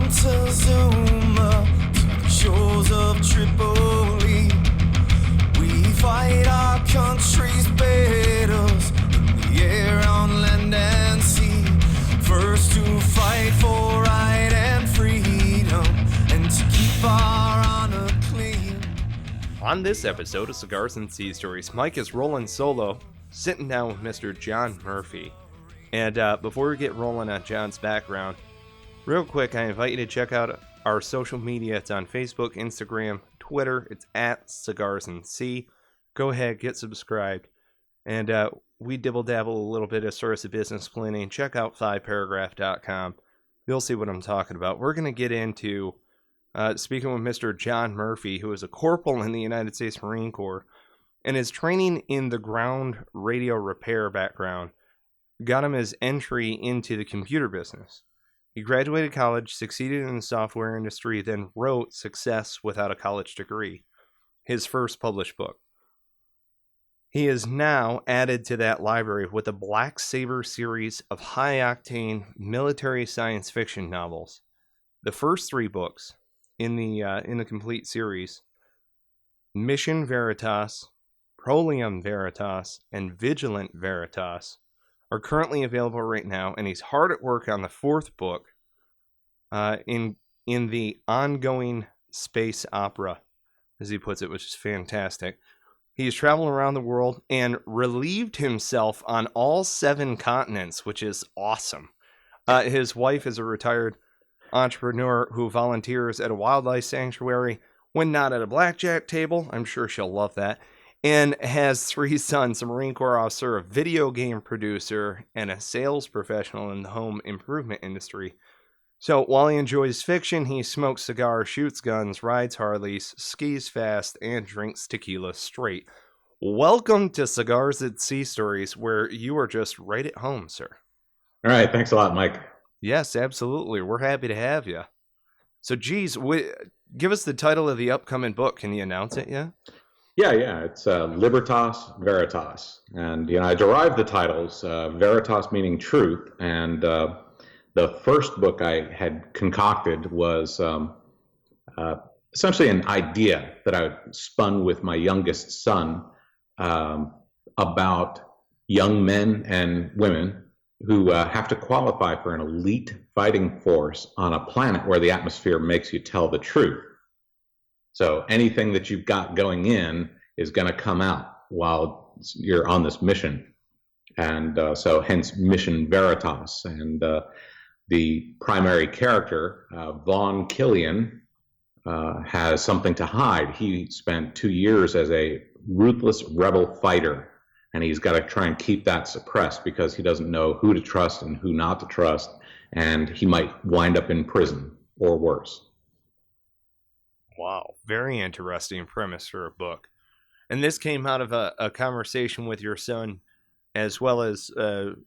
Montezuma to the shores of Tripoli. We fight our country's battles in the air, on land and sea. First to fight for right and freedom, and to keep our honor clean. On this episode of Cigars and Sea Stories, Mike is rolling solo, sitting down with Mr. John Murphy. And before we get rolling on John's background, real quick, I invite you to check out our social media. It's on Facebook, Instagram, Twitter. It's at Cigars and Sea. Go ahead, get subscribed. And we dibble-dabble a little bit as far as the business planning. Check out 5paragraph.com. You'll see what I'm talking about. We're going to get into speaking with Mr. John Murphy, who is a corporal in the United States Marine Corps, and his training in the ground radio repair background got him his entry into the computer business. He graduated college, succeeded in the software industry, then wrote Success Without a College Degree, his first published book. He is now added to that library with the Black Saber series of high-octane military science fiction novels. The first three books in the complete series, Mission Veritas, Proelium Veritas, and Vigilant Veritas, are currently available right now, and he's hard at work on the fourth book in the ongoing space opera, as he puts it, which is fantastic. He's traveled around the world and relieved himself on all 7 continents, which is awesome. His wife is a retired entrepreneur who volunteers at a wildlife sanctuary when not at a blackjack table. I'm sure she'll love that. And has 3 sons, a Marine Corps officer, a video game producer, and a sales professional in the home improvement industry. So while he enjoys fiction, he smokes cigars, shoots guns, rides Harleys, skis fast, and drinks tequila straight. Welcome to Cigars at Sea Stories, where you are just right at home, sir. All right. Thanks a lot, Mike. Yes, absolutely. We're happy to have you. So, geez, give us the title of the upcoming book. Can you announce it yet? Yeah. It's Libertas Veritas. And, I derived the titles, Veritas meaning truth. And the first book I had concocted was essentially an idea that I spun with my youngest son about young men and women who have to qualify for an elite fighting force on a planet where the atmosphere makes you tell the truth. So anything that you've got going in is going to come out while you're on this mission. And so hence Mission Veritas. And the primary character, Vaughn Killian, has something to hide. He spent 2 years as a ruthless rebel fighter, and he's got to try and keep that suppressed because he doesn't know who to trust and who not to trust, and he might wind up in prison or worse. Wow, very interesting premise for a book. And this came out of a conversation with your son, as well as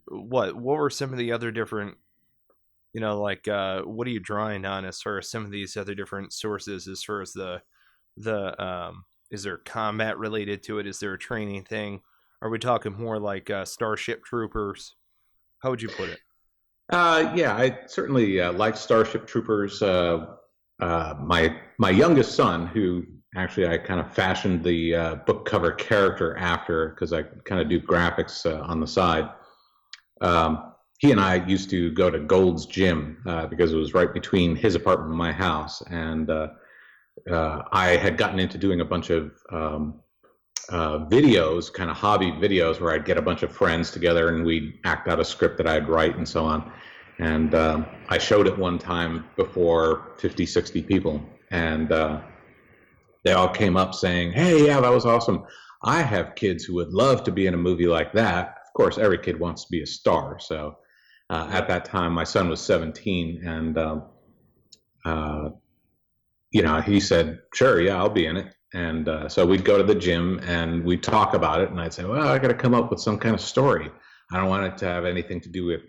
what were some of the other different, what are you drawing on as far as some of these other different sources, as far as the is there combat related to it? Is there a training thing? Are we talking more like Starship Troopers? How would you put it? Yeah, I certainly like Starship Troopers. My youngest son, who actually I kind of fashioned the book cover character after, because I kind of do graphics on the side. He and I used to go to Gold's Gym because it was right between his apartment and my house. And I had gotten into doing a bunch of videos, kind of hobby videos, where I'd get a bunch of friends together and we'd act out a script that I'd write and so on. And I showed it one time before 50, 60 people. And they all came up saying, "Hey, yeah, that was awesome. I have kids who would love to be in a movie like that." Of course, every kid wants to be a star. So at that time, my son was 17, and he said, "Sure, yeah, I'll be in it." And so we'd go to the gym and we'd talk about it, and I'd say, "Well, I got to come up with some kind of story. I don't want it to have anything to do with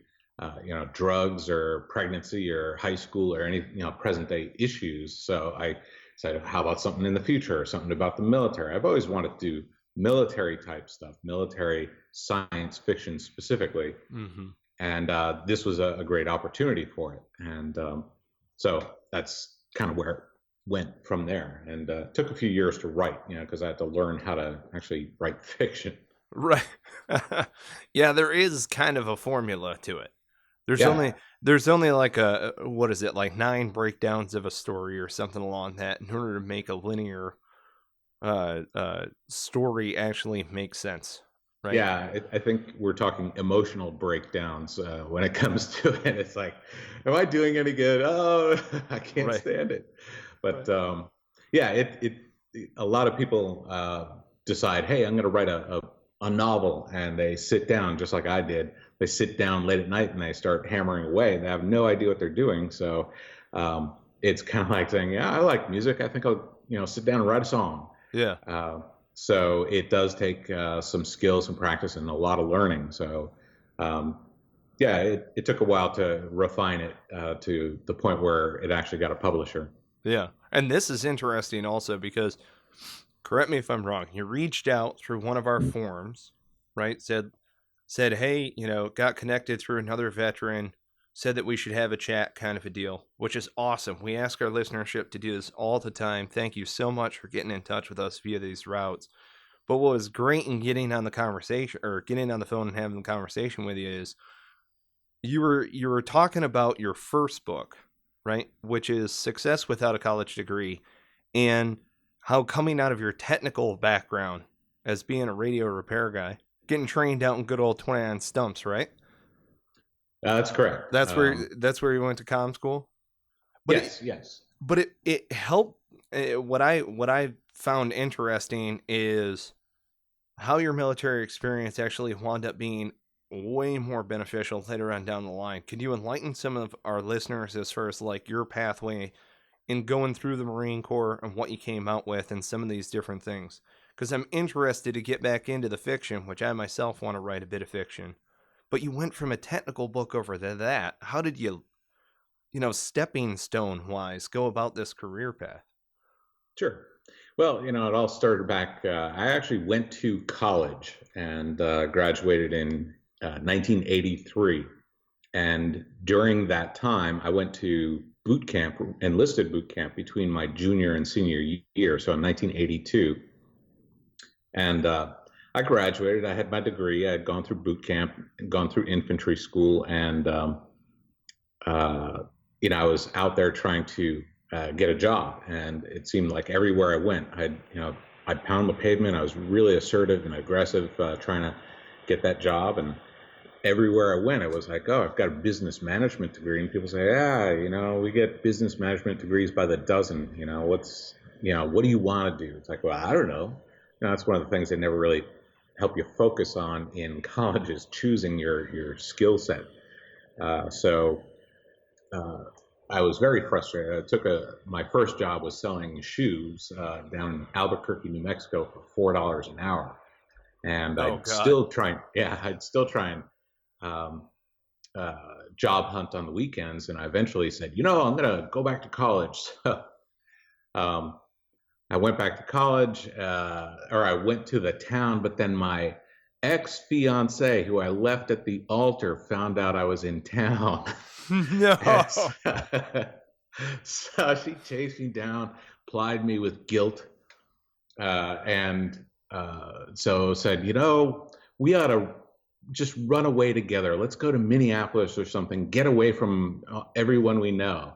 drugs or pregnancy or high school or any present day issues." So I said, "How about something in the future, or something about the military?" I've always wanted to do military type stuff, military science fiction specifically. Mm-hmm. And this was a great opportunity for it. And So that's kind of where it went from there. And took a few years to write, because I had to learn how to actually write fiction. Right. Yeah, there is kind of a formula to it. Yeah. There's only like what is it, like 9 breakdowns of a story or something along that in order to make a linear story actually make sense, right? Yeah, I think we're talking emotional breakdowns when it comes to it. It's like, am I doing any good? Oh, I can't Right. stand it. But yeah, a lot of people decide, hey, I'm going to write a novel, and they sit down just like I did. They sit down late at night and they start hammering away. They have no idea what they're doing. So it's kind of like saying, yeah, I like music. I think I'll sit down and write a song. Yeah. So it does take some skills and practice and a lot of learning. So yeah, it took a while to refine it to the point where it actually got a publisher. Yeah. And this is interesting also because, correct me if I'm wrong, you reached out through one of our forums, right? Said, hey, got connected through another veteran, said that we should have a chat, kind of a deal, which is awesome. We ask our listenership to do this all the time. Thank you so much for getting in touch with us via these routes. But what was great in getting on the conversation, or getting on the phone and having the conversation with you, is you were talking about your first book, right? Which is Success Without a College Degree, and how coming out of your technical background as being a radio repair guy, getting trained out in good old 29 stumps, right? That's correct. That's where you went to comm school. But yes. But it helped. What I found interesting is how your military experience actually wound up being way more beneficial later on down the line. Could you enlighten some of our listeners as far as like your pathway in going through the Marine Corps and what you came out with and some of these different things? Because I'm interested to get back into the fiction, which I myself want to write a bit of fiction. But you went from a technical book over to that. How did you, stepping stone wise, go about this career path? Sure. Well, it all started back. I actually went to college and graduated in 1983. And during that time, I went to boot camp, enlisted boot camp between my junior and senior year. So in 1982. And I graduated. I had my degree. I had gone through boot camp, gone through infantry school, and I was out there trying to get a job. And it seemed like everywhere I went, I'd pound the pavement. I was really assertive and aggressive, trying to get that job. And everywhere I went, it was like, oh, I've got a business management degree, and people say, yeah, we get business management degrees by the dozen. What do you want to do? It's like, well, I don't know. That's one of the things they never really help you focus on in college is choosing your skill set. So I was very frustrated. My first job was selling shoes down in Albuquerque, New Mexico for $4 an hour. And I'd still try and job hunt on the weekends. And I eventually said, I'm going to go back to college. So I went back to college, or I went to the town, but then my ex-fiance, who I left at the altar, found out I was in town. No. So she chased me down, plied me with guilt, and so said, we ought to just run away together. Let's go to Minneapolis or something, get away from everyone we know.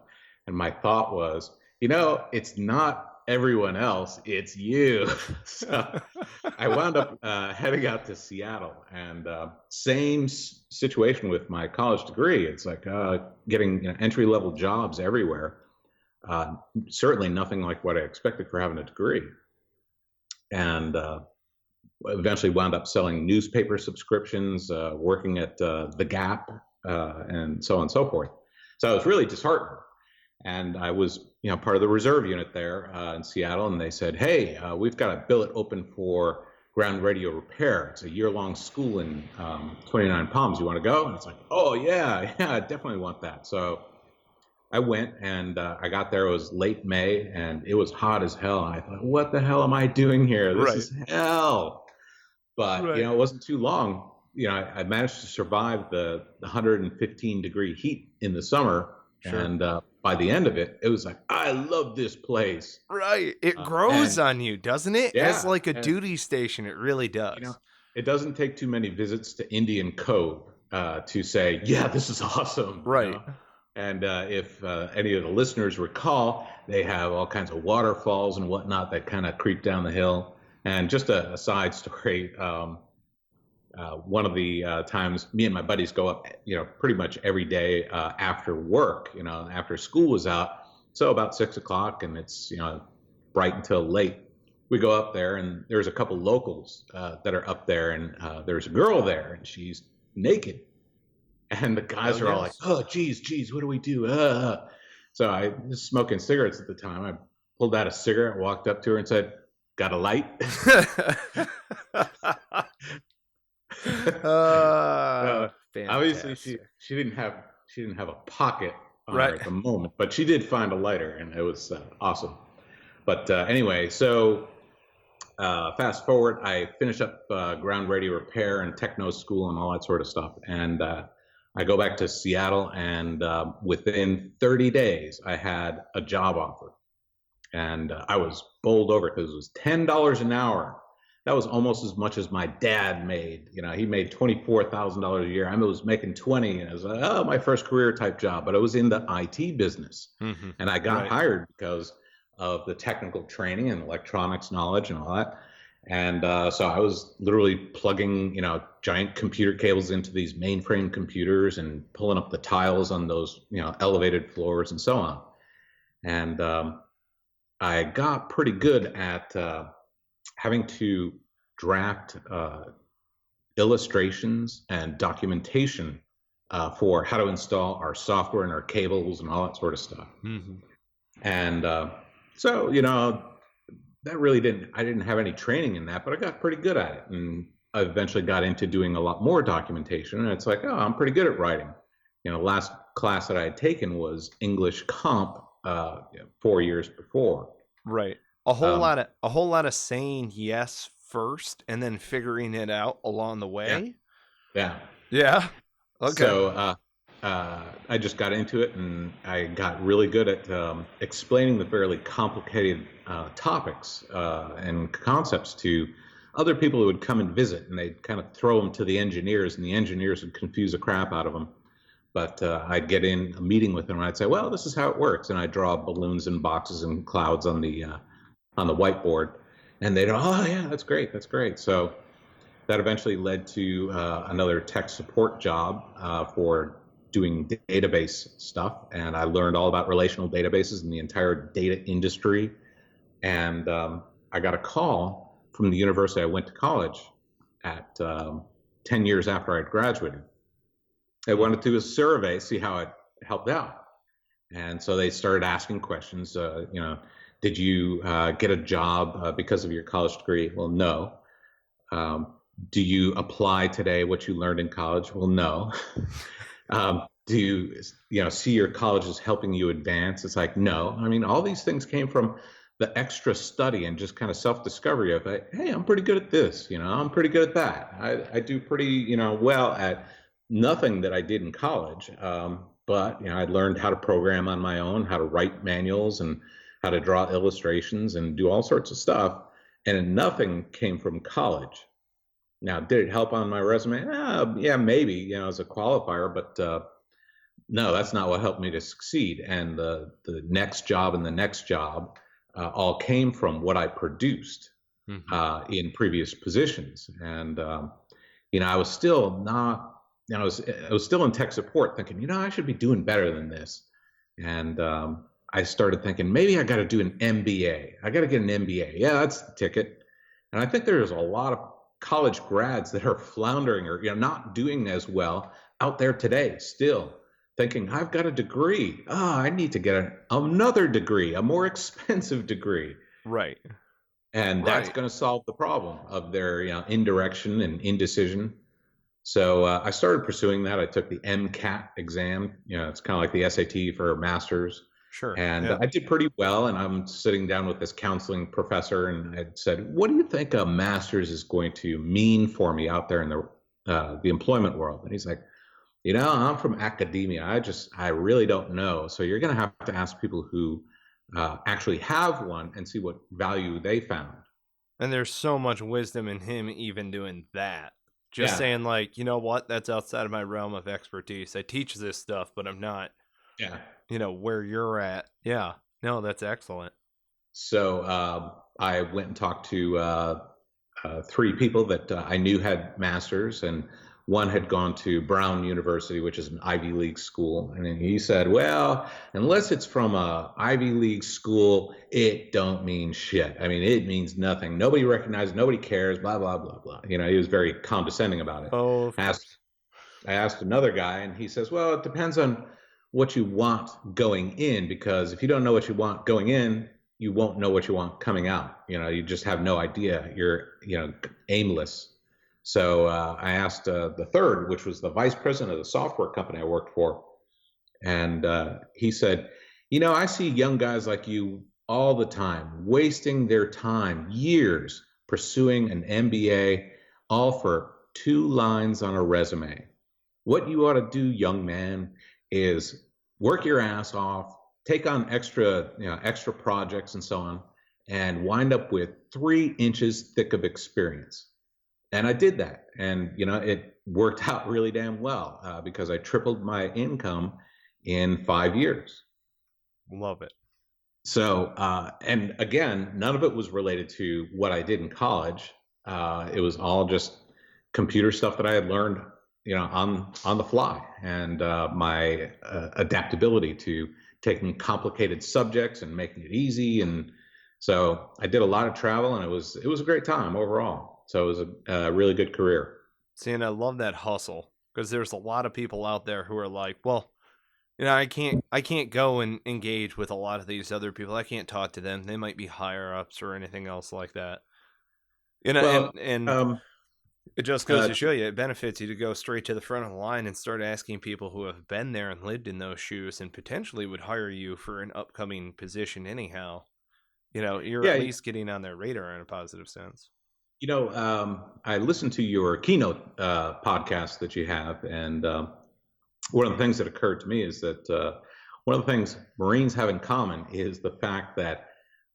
And my thought was, it's not everyone else, it's you. So I wound up heading out to Seattle, and same situation with my college degree. It's like getting entry-level jobs everywhere. Certainly nothing like what I expected for having a degree. And eventually wound up selling newspaper subscriptions, working at The Gap, and so on and so forth. So I was really disheartened. And I was, part of the reserve unit there in Seattle, and they said, "Hey, we've got a billet open for ground radio repair. It's a year-long school in 29 Palms. You want to go?" And it's like, "Oh yeah, I definitely want that." So I went, and I got there. It was late May, and it was hot as hell. And I thought, "What the hell am I doing here? This is hell." But it wasn't too long. I managed to survive the 115-degree heat in the summer. Sure. And by the end of it, it was like, I love this place. Right. It grows on you, doesn't it? Yeah, As like a and, duty station, it really does. You know, it doesn't take too many visits to Indian Cove to say, yeah, this is awesome. Right. You know? And if any of the listeners recall, they have all kinds of waterfalls and whatnot that kind of creep down the hill. And just a side story, one of the times me and my buddies go up, pretty much every day after work, after school was out. So about 6 o'clock, and it's, bright until late. We go up there, and there's a couple locals that are up there, and there's a girl there, and she's naked. And the guys are all like, oh, geez, what do we do? So I was smoking cigarettes at the time. I pulled out a cigarette, walked up to her and said, got a light? Obviously she didn't have a pocket on her at the moment, but she did find a lighter, and it was awesome. But anyway, so fast forward, I finish up ground radio repair and techno school and all that sort of stuff, and I go back to Seattle, and within 30 days I had a job offer, and I was bowled over because it was $10 an hour. That was almost as much as my dad made. He made $24,000 a year. I was making 20, and it was like, oh, my first career type job. But I was in the IT business, and I got hired because of the technical training and electronics knowledge and all that. And so I was literally plugging, giant computer cables into these mainframe computers and pulling up the tiles on those, elevated floors and so on. And I got pretty good at having to draft illustrations and documentation for how to install our software and our cables and all that sort of stuff. And so, I didn't have any training in that, but I got pretty good at it. And I eventually got into doing a lot more documentation, and it's like, oh, I'm pretty good at writing. Last class that I had taken was English Comp 4 years before. Right. A whole lot of saying yes first and then figuring it out along the way. Yeah. Okay. So I just got into it, and I got really good at explaining the fairly complicated topics and concepts to other people who would come and visit, and they'd kind of throw them to the engineers, and the engineers would confuse the crap out of them. But I'd get in a meeting with them, and I'd say, well, this is how it works. And I'd draw balloons and boxes and clouds on the whiteboard, and they'd, oh yeah, that's great. So that eventually led to another tech support job for doing database stuff, and I learned all about relational databases and the entire data industry. And I got a call from the university I went to college at 10 years after I'd graduated. They wanted to do a survey, see how it helped out. And so they started asking questions, did you get a job because of your college degree? Well, no. Do you apply today what you learned in college? Well, no. Do you see your college as helping you advance? It's like, no. I mean, all these things came from the extra study and just kind of self-discovery of, hey, I'm pretty good at this. I'm pretty good at that. I do pretty, well at nothing that I did in college. But, I learned how to program on my own, how to write manuals and how to draw illustrations and do all sorts of stuff. And nothing came from college. Now, did it help on my resume? Yeah, maybe, as a qualifier, but no, that's not what helped me to succeed. And the next job and the next job all came from what I produced in previous positions. And, I was still not, I was still in tech support thinking, I should be doing better than this. And I started thinking, maybe I got to do an MBA. I got to get an MBA. Yeah, that's the ticket. And I think there's a lot of college grads that are floundering or not doing as well out there today, still thinking, I've got a degree. I need to get another degree, a more expensive degree. Right. And that's going to solve the problem of their indirection and indecision. So I started pursuing that. I took the MCAT exam. It's kind of like the SAT for masters. Sure. And I did pretty well. And I'm sitting down with this counseling professor, and I said, what do you think a master's is going to mean for me out there in the employment world? And he's like, I'm from academia. I really don't know. So you're going to have to ask people who actually have one and see what value they found. And there's so much wisdom in him even doing that. Just Yeah. saying, like, you know what? That's outside of my realm of expertise. I teach this stuff, but I'm not, Yeah. where you're at. Yeah. No, that's excellent. So I went and talked to 3 people that I knew had masters, and one had gone to Brown University, which is an Ivy League school. And then he said, well, unless it's from a Ivy League school, it don't mean shit. I mean, it means nothing. Nobody recognizes, nobody cares, blah, blah, blah, blah. He was very condescending about it. Oh, of course. I asked another guy, and he says, well, it depends on what you want going in, because if you don't know what you want going in, you won't know what you want coming out. You just have no idea. You're, aimless. So I asked the third, which was the vice president of the software company I worked for. And he said, I see young guys like you all the time, wasting their time, years, pursuing an MBA, all for 2 lines on a resume. What you ought to do, young man, is work your ass off, take on extra projects and so on, and wind up with 3 inches thick of experience. And I did that. And, it worked out really damn well because I tripled my income in 5 years. Love it. So, and again, none of it was related to what I did in college. It was all just computer stuff that I had learned, on the fly, and my adaptability to taking complicated subjects and making it easy. And so I did a lot of travel, and it was a great time overall. So it was a really good career. See, and I love that hustle, because there's a lot of people out there who are like, well, I can't go and engage with a lot of these other people. I can't talk to them. They might be higher ups or anything else like that. Well, and it just goes to show you, it benefits you to go straight to the front of the line and start asking people who have been there and lived in those shoes and potentially would hire you for an upcoming position anyhow. You're at least getting on their radar in a positive sense. I listened to your keynote podcast that you have, and one of the things that occurred to me is that one of the things Marines have in common is the fact that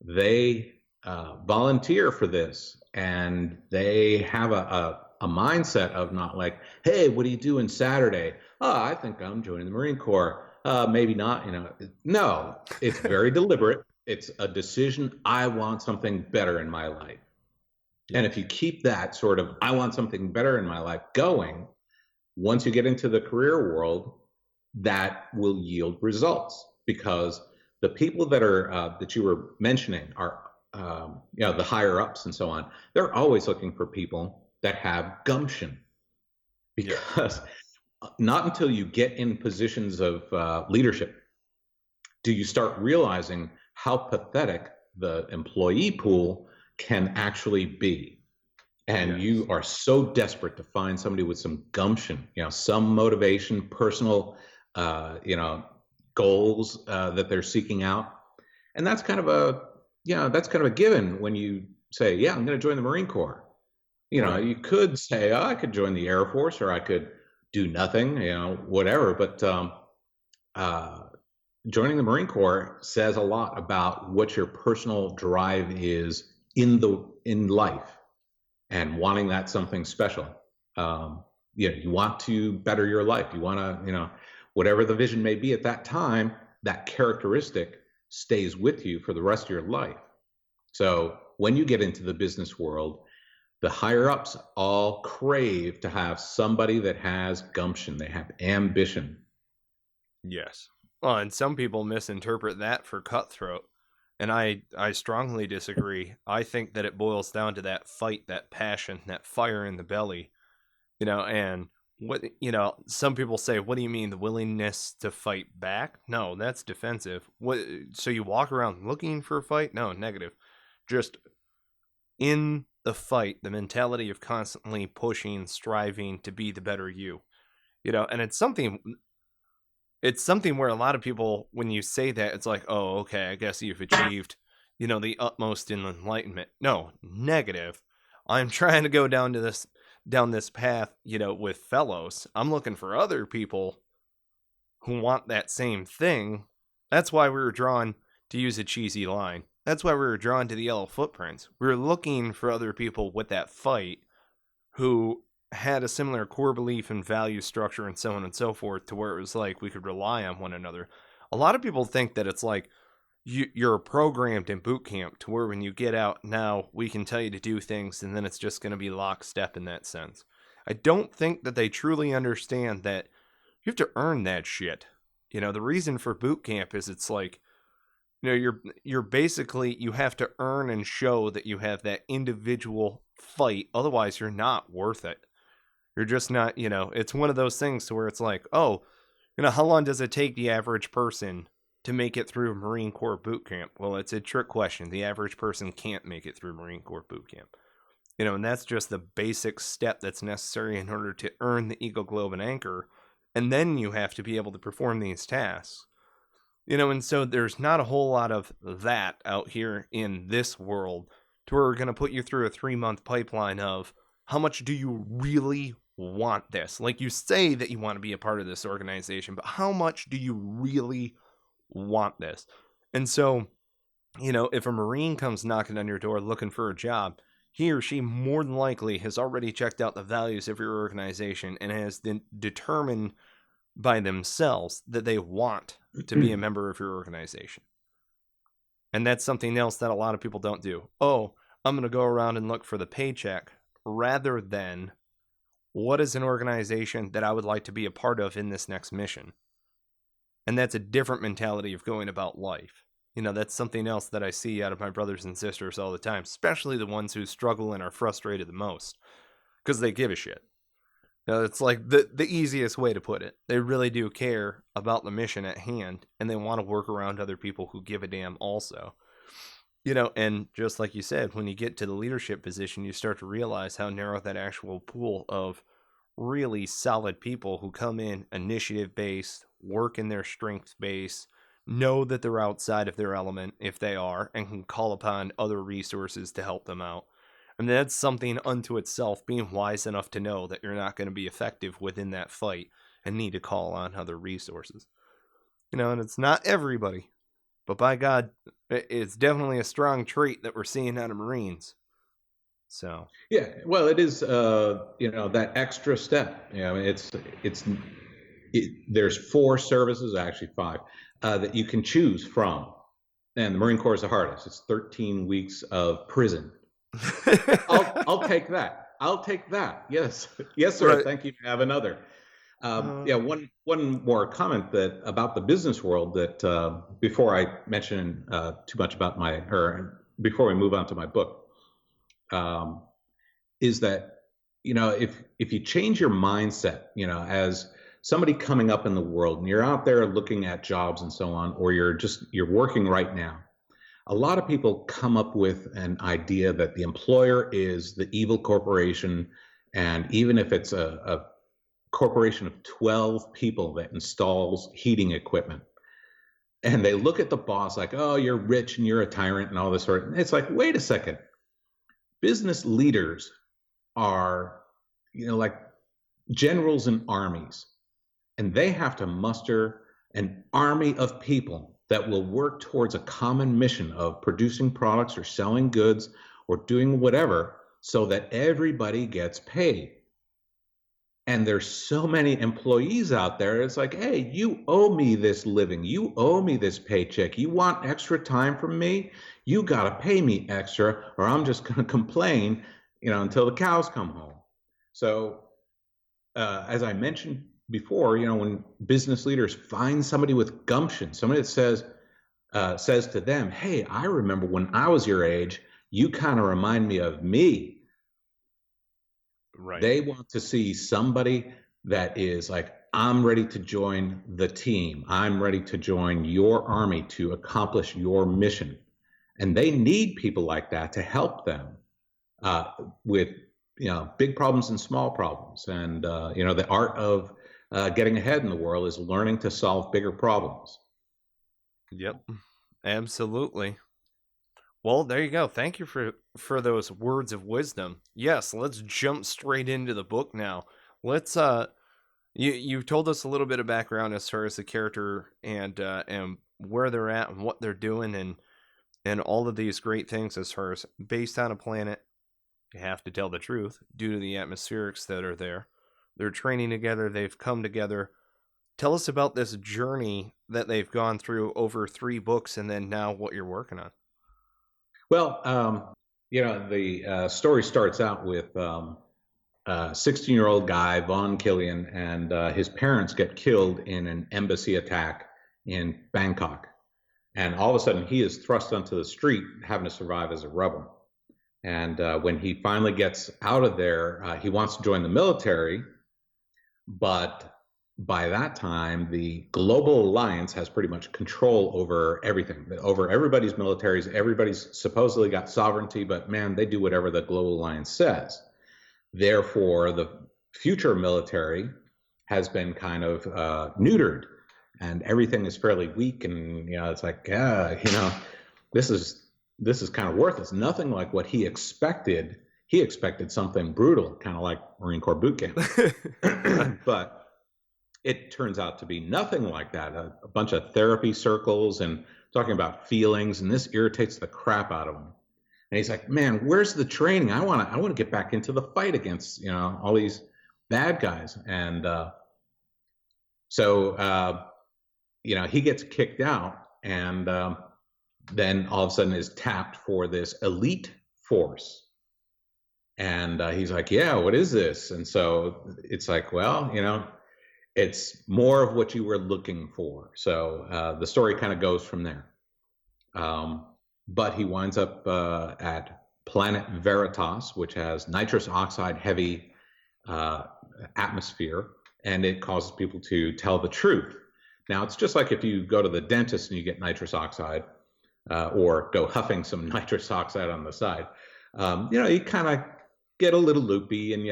they volunteer for this, and they have a mindset of not like, hey, what are you doing Saturday? Oh, I think I'm joining the Marine Corps. Maybe not. No, it's very deliberate. It's a decision. I want something better in my life. And if you keep that sort of, I want something better in my life going, once you get into the career world, that will yield results, because the people that are that you were mentioning are, the higher ups and so on. They're always looking for people that have gumption, because not until you get in positions of leadership do you start realizing how pathetic the employee pool can actually be. And you are so desperate to find somebody with some gumption, some motivation, personal, goals that they're seeking out. And that's kind of a given when you say, yeah, I'm going to join the Marine Corps. You could say, oh, I could join the Air Force, or I could do nothing, whatever. But joining the Marine Corps says a lot about what your personal drive is in life, and wanting that something special. You want to better your life. You want to, whatever the vision may be at that time, that characteristic stays with you for the rest of your life. So when you get into the business world, the higher ups all crave to have somebody that has gumption. They have ambition. Yes. Well, and some people misinterpret that for cutthroat. And I strongly disagree. I think that it boils down to that fight, that passion, that fire in the belly, and what, some people say, what do you mean, the willingness to fight back? No, that's defensive. So you walk around looking for a fight? No, negative. Just in the fight, the mentality of constantly pushing, striving to be the better you, and it's something where a lot of people, when you say that, it's like, oh, okay, I guess you've achieved, the utmost in enlightenment. No, negative. I'm trying to go down to down this path, with fellows. I'm looking for other people who want that same thing. That's why we were drawn, to use a cheesy line, that's why we were drawn to the Yellow Footprints. We were looking for other people with that fight who had a similar core belief and value structure and so on and so forth, to where it was like we could rely on one another. A lot of people think that it's like you're programmed in boot camp to where when you get out, now we can tell you to do things and then it's just going to be lockstep in that sense. I don't think that they truly understand that you have to earn that shit. The reason for boot camp is it's like, you're basically, you have to earn and show that you have that individual fight. Otherwise, you're not worth it. You're just not, it's one of those things to where it's like, oh, how long does it take the average person to make it through Marine Corps boot camp? Well, it's a trick question. The average person can't make it through Marine Corps boot camp. And that's just the basic step that's necessary in order to earn the Eagle Globe and Anchor. And then you have to be able to perform these tasks. And so there's not a whole lot of that out here in this world, to where we're going to put you through a 3-month pipeline of how much do you really want this? Like, you say that you want to be a part of this organization, but how much do you really want this? And so, if a Marine comes knocking on your door looking for a job, he or she more than likely has already checked out the values of your organization and has determined by themselves that they want to be a member of your organization. And that's something else that a lot of people don't do. Oh, I'm going to go around and look for the paycheck, rather than what is an organization that I would like to be a part of in this next mission. And that's a different mentality of going about life. That's something else that I see out of my brothers and sisters all the time, especially the ones who struggle and are frustrated the most, because they give a shit. It's like the easiest way to put it. They really do care about the mission at hand, and they want to work around other people who give a damn also. And just like you said, when you get to the leadership position, you start to realize how narrow that actual pool of really solid people who come in initiative-based, work in their strength base, know that they're outside of their element if they are, and can call upon other resources to help them out. And that's something unto itself, being wise enough to know that you're not going to be effective within that fight and need to call on other resources. And it's not everybody, but by God, it's definitely a strong trait that we're seeing out of Marines. So yeah, well, it is that extra step. There's 4 services, actually 5, that you can choose from, and the Marine Corps is the hardest. It's 13 weeks of prison. I'll take that. I'll take that. Yes, sir. Right. Thank you. Have another. One more comment about the business world that before I mention too much about before we move on to my book, is that if you change your mindset, as somebody coming up in the world, and you're out there looking at jobs and so on, or you're working right now. A lot of people come up with an idea that the employer is the evil corporation, and even if it's a corporation of 12 people that installs heating equipment, and they look at the boss like, oh, you're rich and you're a tyrant and all this sort of, it's like, wait a second. Business leaders are, like generals in armies, and they have to muster an army of people that will work towards a common mission of producing products or selling goods or doing whatever so that everybody gets paid. And there's so many employees out there. It's like, hey, you owe me this living. You owe me this paycheck. You want extra time from me? You got to pay me extra, or I'm just going to complain, until the cows come home. So as I mentioned before, when business leaders find somebody with gumption, somebody that says to them, hey, I remember when I was your age, you kind of remind me of me. Right. They want to see somebody that is like, I'm ready to join the team. I'm ready to join your army to accomplish your mission. And they need people like that to help them with, big problems and small problems. And, the art of getting ahead in the world is learning to solve bigger problems. Yep, absolutely. Well, there you go. Thank you for those words of wisdom. Yes, let's jump straight into the book now. Let's you told us a little bit of background as far as the character and where they're at and what they're doing and all of these great things as far as based on a planet. You have to tell the truth due to the atmospherics that are there. They're training together, they've come together. Tell us about this journey that they've gone through over 3 books and then now what you're working on. Well, the story starts out with a 16-year-old guy, Vaughn Killian, and his parents get killed in an embassy attack in Bangkok. And all of a sudden, he is thrust onto the street, having to survive as a rebel. And when he finally gets out of there, he wants to join the military, but by that time, the global alliance has pretty much control over everything, over everybody's militaries. Everybody's supposedly got sovereignty, but man, they do whatever the global alliance says. Therefore, the future military has been kind of neutered, and everything is fairly weak. And it's like, this is kind of worthless. Nothing like what he expected. He expected something brutal, kind of like Marine Corps boot camp, but it turns out to be nothing like that. A bunch of therapy circles and talking about feelings, and this irritates the crap out of him. And he's like, "Man, where's the training? I want to get back into the fight against all these bad guys." And so he gets kicked out, and then all of a sudden is tapped for this elite force. And he's like, "Yeah, what is this?" And so it's like, well, it's more of what you were looking for. So the story kind of goes from there. But he winds up at planet Veritas, which has nitrous oxide heavy atmosphere, and it causes people to tell the truth. Now, it's just like if you go to the dentist and you get nitrous oxide, or go huffing some nitrous oxide on the side. You kind of get a little loopy, and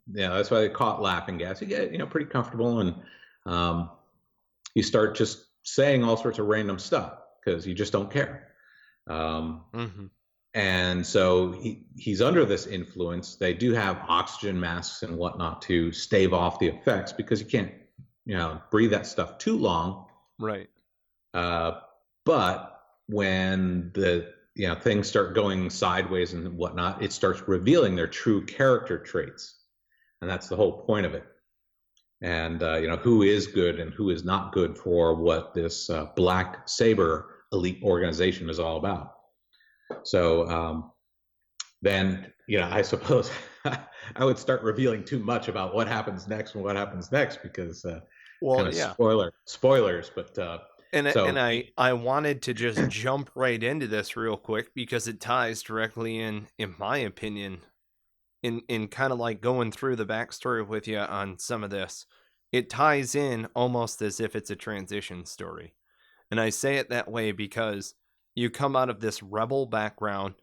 that's why they call it laughing gas. You get pretty comfortable, and you start just saying all sorts of random stuff because you just don't care. And so he's under this influence. They do have oxygen masks and whatnot to stave off the effects because you can't breathe that stuff too long. Right. But when the things start going sideways and whatnot, it starts revealing their true character traits. And that's the whole point of it. And, who is good and who is not good for what this Black Saber elite organization is all about. So then, I suppose I would start revealing too much about what happens next because, spoilers, but. And I wanted to just jump right into this real quick because it ties directly in my opinion, in kind of like going through the backstory with you on some of this. It ties in almost as if it's a transition story. And I say it that way because you come out of this rebel background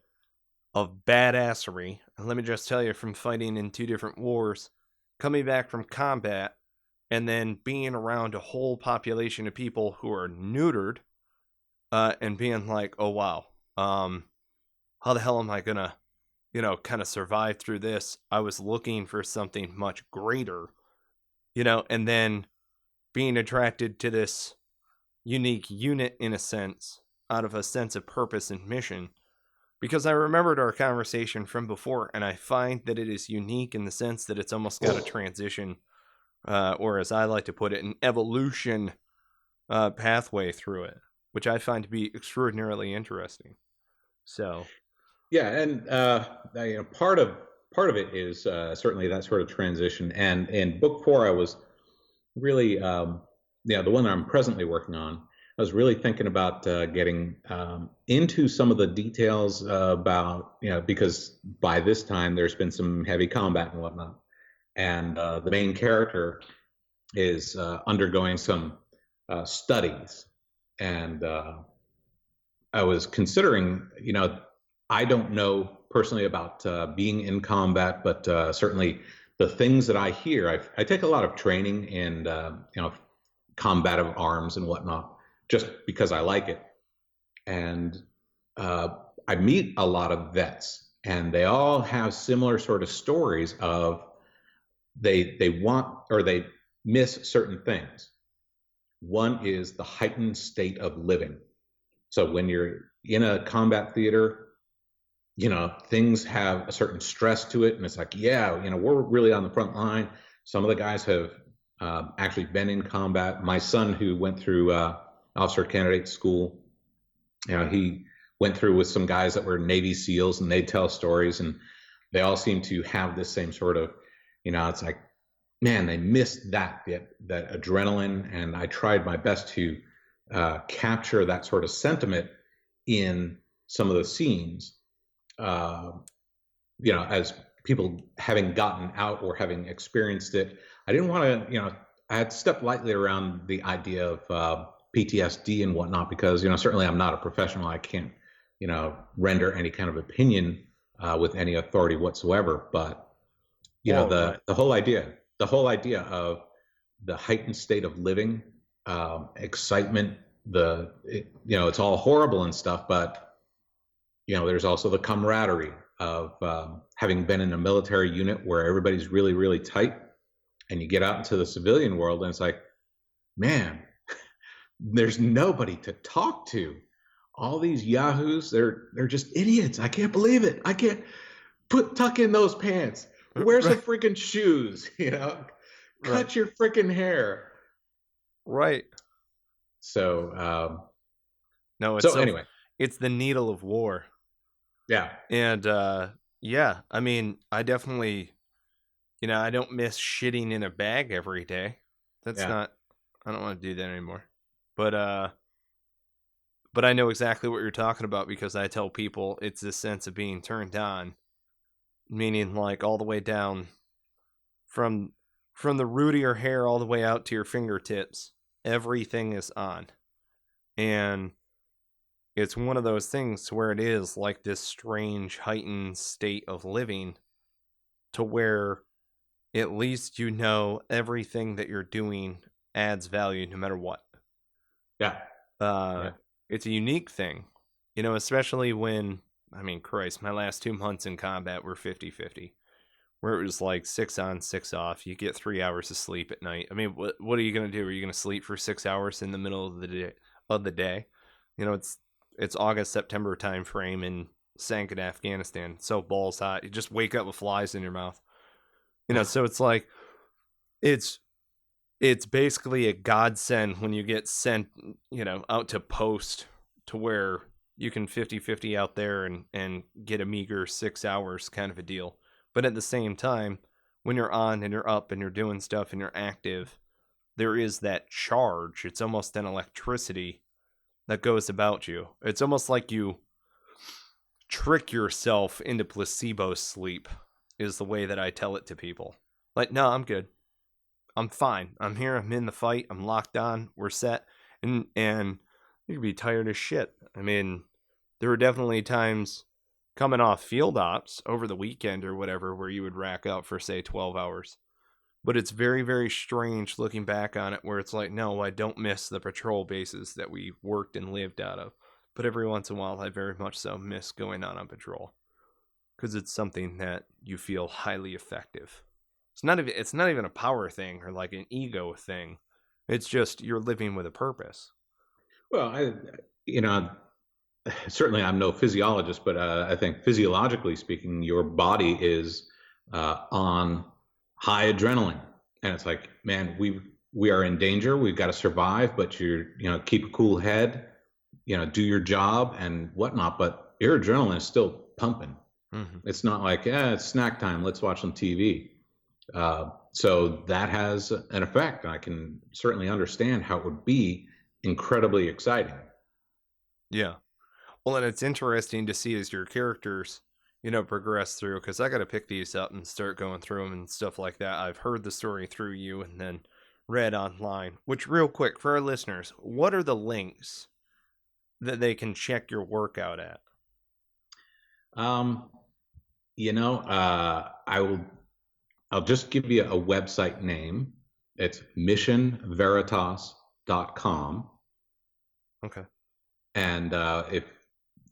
of badassery. And let me just tell you, from fighting in 2 different wars, coming back from combat, and then being around a whole population of people who are neutered, and being like, oh, wow, how the hell am I going to, kind of survive through this? I was looking for something much greater, and then being attracted to this unique unit in a sense, out of a sense of purpose and mission. Because I remembered our conversation from before, and I find that it is unique in the sense that it's almost got a transition, or as I like to put it, an evolution pathway through it, which I find to be extraordinarily interesting. So, yeah, and part of it is certainly that sort of transition. And in book 4, I was really, the one that I'm presently working on, I was really thinking about getting into some of the details about, because by this time there's been some heavy combat and whatnot. And the main character is undergoing some studies. And I was considering, I don't know personally about being in combat, but certainly the things that I hear, I take a lot of training in, combative arms and whatnot, just because I like it. And I meet a lot of vets, and they all have similar sort of stories of they want or they miss certain things. One is the heightened state of living. So when you're in a combat theater, things have a certain stress to it, and it's like, yeah, we're really on the front line. Some of the guys have actually been in combat. My son, who went through officer candidate school, he went through with some guys that were Navy SEALs, and they'd tell stories, and they all seem to have this same sort of, it's like, man, they missed that adrenaline, and I tried my best to capture that sort of sentiment in some of the scenes. As people having gotten out or having experienced it, I didn't want to, I had stepped lightly around the idea of PTSD and whatnot, because, certainly I'm not a professional. I can't, render any kind of opinion with any authority whatsoever. But, the whole idea of the heightened state of living, excitement, it's all horrible and stuff, but there's also the camaraderie of having been in a military unit where everybody's really, really tight, and you get out into the civilian world and it's like, man, there's nobody to talk to. All these yahoos, they're just idiots. I can't believe it. I can't tuck in those pants. Wear some freaking shoes, cut your freaking hair. Right. So, anyway, it's the needle of war. Yeah. And, I mean, I definitely, I don't miss shitting in a bag every day. I don't want to do that anymore. But I know exactly what you're talking about, because I tell people it's this sense of being turned on, meaning like all the way down from the root of your hair all the way out to your fingertips. Everything is on. And it's one of those things where it is like this strange heightened state of living, to where at least everything that you're doing adds value no matter what. Yeah. It's a unique thing, especially when, Christ, my last 2 months in combat were 50-50, where it was like 6 on, 6 off. You get 3 hours of sleep at night. I mean, what are you going to do? Are you going to sleep for 6 hours in the middle of the day? It's August, September time frame in Sank, Afghanistan. It's so balls hot. You just wake up with flies in your mouth. So it's like, it's basically a godsend when you get sent, out to post, to where you can 50-50 out there and get a meager 6 hours kind of a deal. But at the same time, when you're on and you're up and you're doing stuff and you're active, there is that charge. It's almost an electricity that goes about you. It's almost like you trick yourself into placebo sleep, is the way that I tell it to people. Like, no, I'm good. I'm fine. I'm here. I'm in the fight. I'm locked on. We're set. And you can be tired as shit. There were definitely times coming off field ops over the weekend or whatever where you would rack up for, say, 12 hours. But it's very, very strange looking back on it, where it's like, no, I don't miss the patrol bases that we worked and lived out of. But every once in a while, I very much so miss going on patrol, because it's something that you feel highly effective. It's not even a power thing or like an ego thing. It's just you're living with a purpose. Well, certainly I'm no physiologist, but I think physiologically speaking, your body is on high adrenaline, and it's like, man, we are in danger. We've got to survive, but keep a cool head, do your job and whatnot. But your adrenaline is still pumping. Mm-hmm. It's not like, it's snack time, let's watch some TV. So that has an effect. I can certainly understand how it would be incredibly exciting. Yeah. Well, and it's interesting to see as your characters, progress through, because I got to pick these up and start going through them and stuff like that. I've heard the story through you and then read online, which, real quick, for our listeners, what are the links that they can check your work out at? I'll just give you a website name. It's missionveritas.com. Okay. And if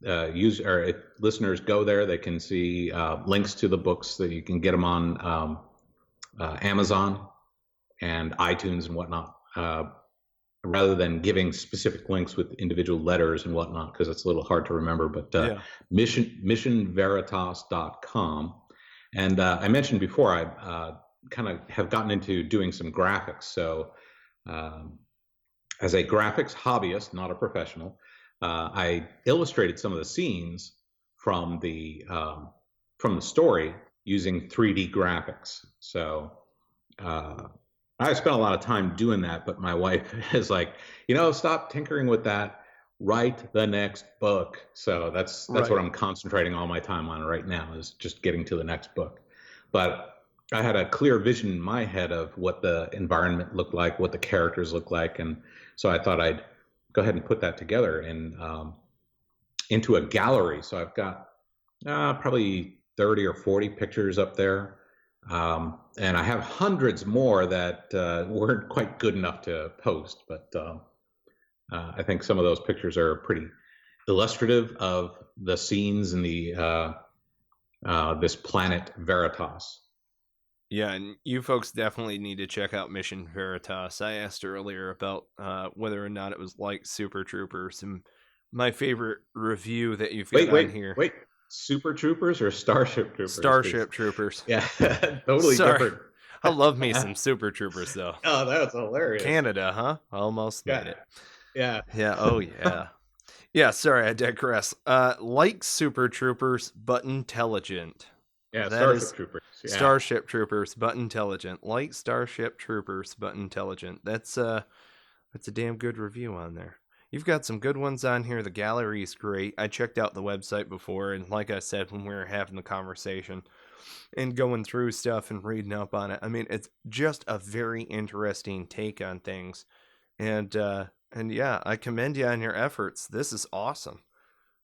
if listeners go there, they can see links to the books that you can get them on Amazon and iTunes and whatnot, rather than giving specific links with individual letters and whatnot, because it's a little hard to remember. But missionveritas.com. And I mentioned before, I kind of have gotten into doing some graphics. So as a graphics hobbyist, not a professional, I illustrated some of the scenes from the story using 3D graphics. So I spent a lot of time doing that, but my wife is like, stop tinkering with that. Write the next book. So that's Right. what I'm concentrating all my time on right now, is just getting to the next book. But I had a clear vision in my head of what the environment looked like, what the characters looked like, and so I thought I'd go ahead and put that together into a gallery. So I've got probably 30 or 40 pictures up there. And I have hundreds more that weren't quite good enough to post, but I think some of those pictures are pretty illustrative of the scenes in the this planet Veritas. Yeah, and you folks definitely need to check out Mission Veritas. I asked earlier about whether or not it was like Super Troopers, and my favorite review that you've got on here. Wait, Super Troopers or Starship Troopers? Starship Troopers. Yeah, totally different. I love me some Super Troopers, though. Oh, that's hilarious. Canada, huh? Almost made it. Yeah. Yeah, oh yeah. Yeah, sorry, I digress. Like Super Troopers, but intelligent. Yeah, That Starship is Troopers. Yeah. Starship Troopers, but intelligent. Like Starship Troopers, but intelligent. That's a damn good review on there. You've got some good ones on here. The gallery is great. I checked out the website before, and like I said, when we were having the conversation and going through stuff and reading up on it, I mean, it's just a very interesting take on things. And yeah, I commend you on your efforts. This is awesome.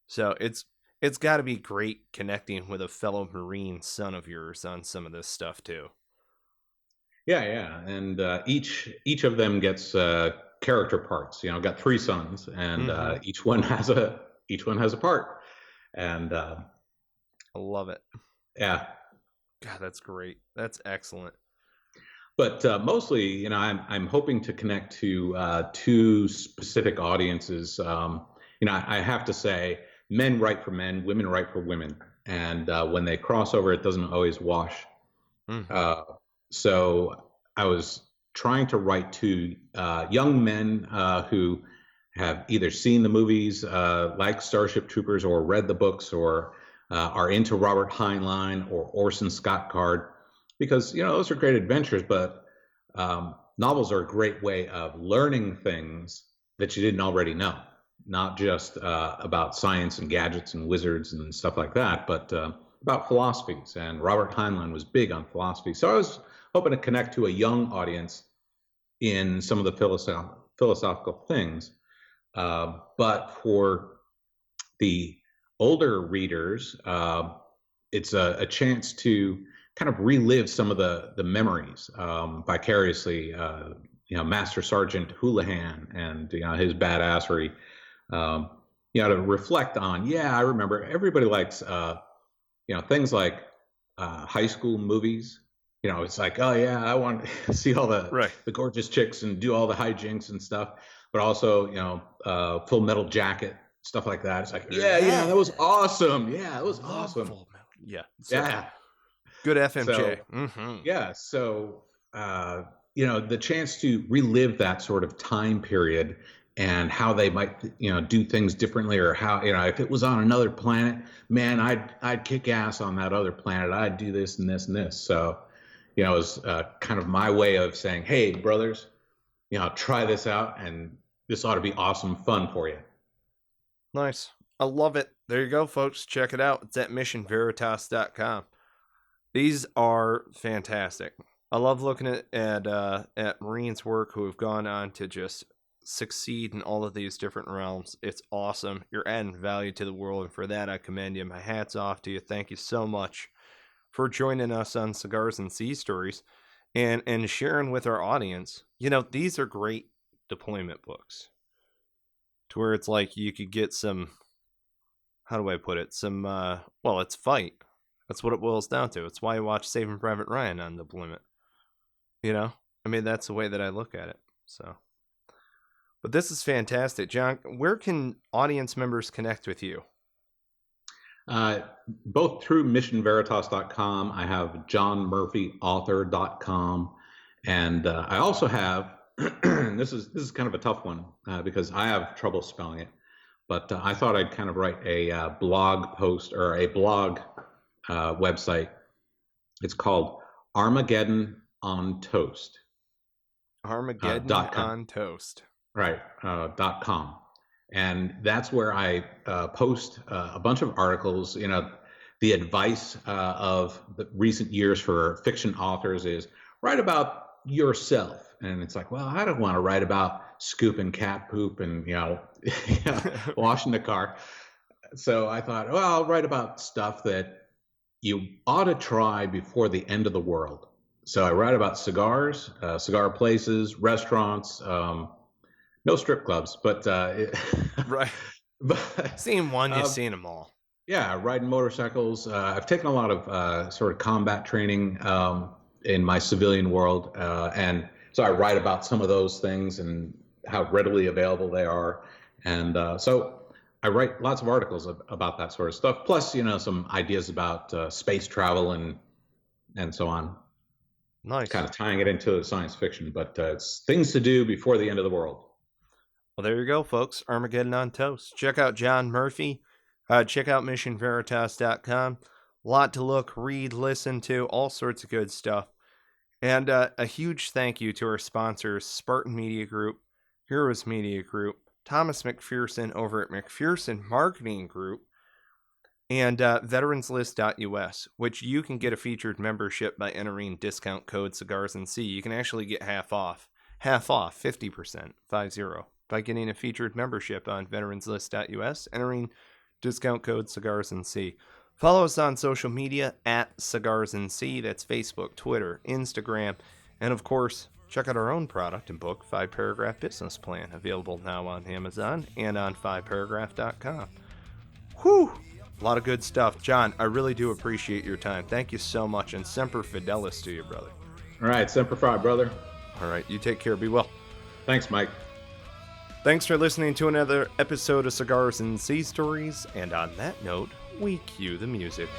So it's got to be great connecting with a fellow Marine son of yours on some of this stuff too. Yeah, and each of them gets character parts. I've got 3 sons, and each one has a part, and I love it. Yeah, God, that's great. That's excellent. But mostly, I'm hoping to connect to 2 specific audiences. I have to say, men write for men, women write for women, and when they cross over, it doesn't always wash. So I was trying to write to young men who have either seen the movies like Starship Troopers, or read the books, or are into Robert Heinlein or Orson Scott Card, because those are great adventures, but novels are a great way of learning things that you didn't already know, not just about science and gadgets and wizards and stuff like that, but about philosophies. And Robert Heinlein was big on philosophy, so I was hoping to connect to a young audience in some of the philosophical things. But for the older readers, it's a chance to kind of relive some of the memories vicariously. Master Sergeant Houlihan and his badassery. To reflect on. Yeah, I remember. Everybody likes things like high school movies. It's like, oh yeah, I want to see all the gorgeous chicks and do all the hijinks and stuff. But also, Full Metal Jacket, stuff like that. It's like, yeah, that was awesome. Yeah, it was awesome. Yeah. Yeah. Good FMJ. So, yeah. So, the chance to relive that sort of time period and how they might, do things differently, or how, if it was on another planet, man, I'd kick ass on that other planet. I'd do this and this and this. So, it was kind of my way of saying, hey, brothers, try this out, and this ought to be awesome fun for you. Nice. I love it. There you go, folks. Check it out. It's at missionveritas.com. These are fantastic. I love looking at Marines' work who have gone on to just succeed in all of these different realms. It's awesome. You're adding value to the world, and for that, I commend you. My hat's off to you. Thank you so much for joining us on Cigars and Sea Stories and sharing with our audience. These are great deployment books, to where it's like you could get some how do I put it? Some, well, it's fight. That's what it boils down to. It's why I watch Saving Private Ryan on the limit. You know? I mean, that's the way that I look at it. So, but this is fantastic. John, where can audience members connect with you? Both through missionveritas.com. I have johnmurphyauthor.com. And I also have, this is kind of a tough one because I have trouble spelling it. But I thought I'd kind of write a blog post or a blog website. It's called Armageddon on Toast. Armageddon on Toast. Right, .com. And that's where I post a bunch of articles. You know, the advice of the recent years for fiction authors is write about yourself. And it's like, well, I don't want to write about scooping cat poop and, washing the car. So I thought, well, I'll write about stuff that you ought to try before the end of the world. So I write about cigars, cigar places, restaurants, no strip clubs, but right. But seen one, you've seen them all. Yeah, riding motorcycles. I've taken a lot of sort of combat training in my civilian world, and so I write about some of those things and how readily available they are. And so I write lots of articles about that sort of stuff. Plus, some ideas about space travel and so on. Nice. Kind of tying it into science fiction, but it's things to do before the end of the world. Well, there you go, folks. Armageddon on Toast. Check out John Murphy. Check out missionveritas.com. A lot to look, read, listen to, all sorts of good stuff. And a huge thank you to our sponsors, Spartan Media Group, Heroes Media Group, Thomas McPherson over at McPherson Marketing Group, and veteranslist.us, which you can get a featured membership by entering discount code Cigars and C. You can actually get half off, 50%, 50, by getting a featured membership on veteranslist.us, entering discount code Cigars and C. Follow us on social media at Cigars and C. That's Facebook, Twitter, Instagram, and of course, check out our own product and book, 5-Paragraph Business Plan, available now on Amazon and on 5paragraph.com. Whew! A lot of good stuff. John, I really do appreciate your time. Thank you so much, and Semper Fidelis to you, brother. All right, Semper Fi, brother. All right, you take care. Be well. Thanks, Mike. Thanks for listening to another episode of Cigars and Sea Stories, and on that note, we cue the music.